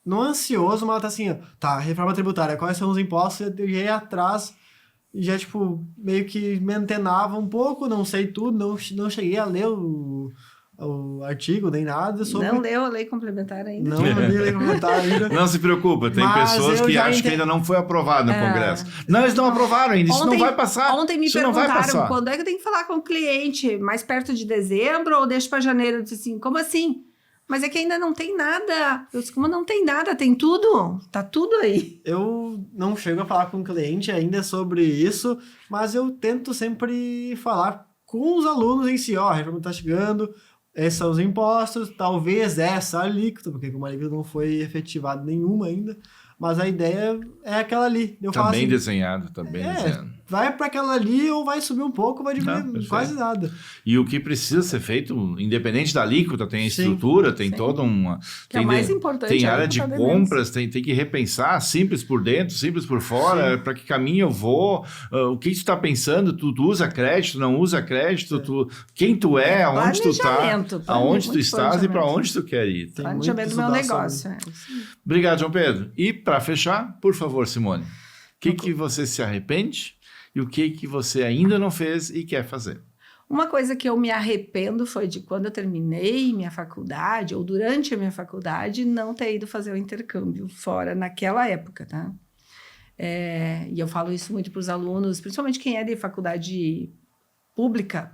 não ansioso, mas tá assim, ó, tá, reforma tributária, quais são os impostos? Eu já ia atrás e já, tipo, meio que me antenava um pouco, não sei tudo, não cheguei a ler o artigo, nem nada sobre... Não leu a lei complementar ainda? Não li a lei complementar ainda. Não se preocupa, tem Mas pessoas eu que já acham que ainda não foi aprovado no É. Congresso. Não, eles não aprovaram ainda, isso não vai passar. Ontem me Isso não vai perguntaram passar. quando é que eu tenho que falar com o cliente, mais perto de dezembro ou deixo para janeiro? Eu disse assim, como assim? Mas é que ainda não tem nada. Eu disse, como não tem nada? Tem tudo. Tá tudo aí. Eu não chego a falar com o cliente ainda sobre isso, mas eu tento sempre falar com os alunos em si, ó, a reforma tá chegando, esses são os impostos, talvez essa alíquota, porque como a alíquota não foi efetivada nenhuma ainda, mas a ideia é aquela ali. Eu Tá falo bem assim, desenhado, tá bem desenhado. vai para aquela ali ou vai subir um pouco, vai diminuir Perfeito. quase nada. E o que precisa ser feito, independente da alíquota, tem a Sim. estrutura, tem Sim. toda uma... Que é o mais importante, Tem a área de alíquota de compras, tem que repensar, simples por dentro, simples por fora, para que caminho eu vou, o que tu está pensando, tu usa crédito, não usa crédito, quem tu é, aonde tu tá, Planejamento, aonde tu muito estás e para planejamento. onde tu quer ir. Tem Planejamento muito do meu estudar negócio. Obrigado, João Pedro. E para fechar, por favor, Simone, o que você se arrepende e o que você ainda não fez e quer fazer? Uma coisa que eu me arrependo foi de quando eu terminei minha faculdade, ou durante a minha faculdade, não ter ido fazer o intercâmbio fora naquela época, tá? E eu falo isso muito para os alunos, principalmente quem é de faculdade pública,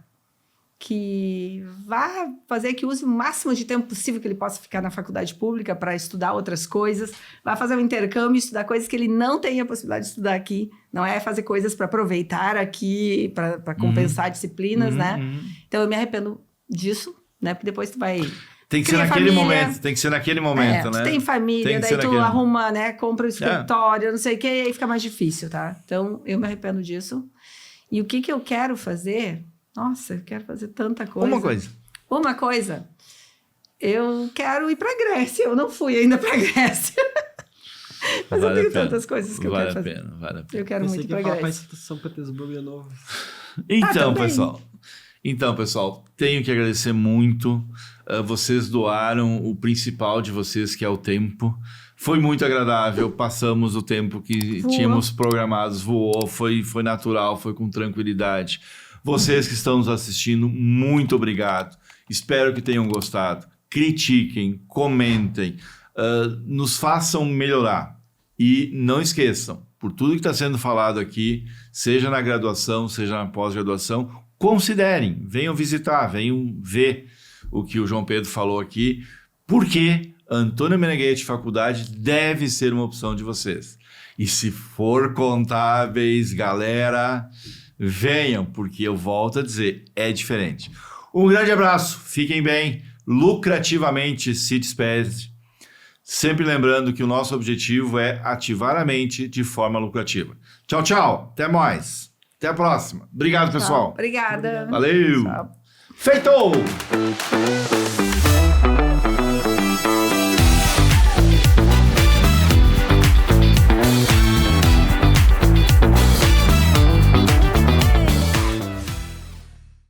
que vá fazer, que use o máximo de tempo possível que ele possa ficar na faculdade pública para estudar outras coisas, vai fazer um intercâmbio, estudar coisas que ele não tem a possibilidade de estudar aqui, não é fazer coisas para aproveitar aqui, para compensar disciplinas, né? Então eu me arrependo disso, né? Porque depois tu vai... Tem que ser naquele momento, tem que ser naquele momento, tu né? tem família, Tem que daí ser tu naquele- arruma, né? Compra o escritório, não sei o que, e aí fica mais difícil, tá? Então eu me arrependo disso. E o que eu quero fazer... Nossa, eu quero fazer tanta coisa. Uma coisa. Eu quero ir para a Grécia. Eu não fui ainda para a Grécia. Mas Vale eu tenho a pena. tantas coisas que eu quero fazer. Vale a pena. Eu quero Pensei muito que ir ia para a falar Grécia. para São Petersburgo de novo. Então, também. pessoal, tenho que agradecer muito. Vocês doaram o principal de vocês, que é o tempo. Foi muito agradável, passamos o tempo que Voou. tínhamos programados, voou, foi natural, foi com tranquilidade. Vocês que estão nos assistindo, muito obrigado. Espero que tenham gostado. Critiquem, comentem, nos façam melhorar. E não esqueçam, por tudo que está sendo falado aqui, seja na graduação, seja na pós-graduação, considerem, venham visitar, venham ver o que o João Pedro falou aqui, porque Antônio Meneghetti Faculdade deve ser uma opção de vocês. E se for contábeis, galera, venham, porque eu volto a dizer, é diferente. Um grande abraço, fiquem bem, lucrativamente se despede. Sempre lembrando que o nosso objetivo é ativar a mente de forma lucrativa. Tchau, tchau, até mais. Até a próxima. Obrigado, pessoal. Obrigada. Valeu. Tchau. Feito!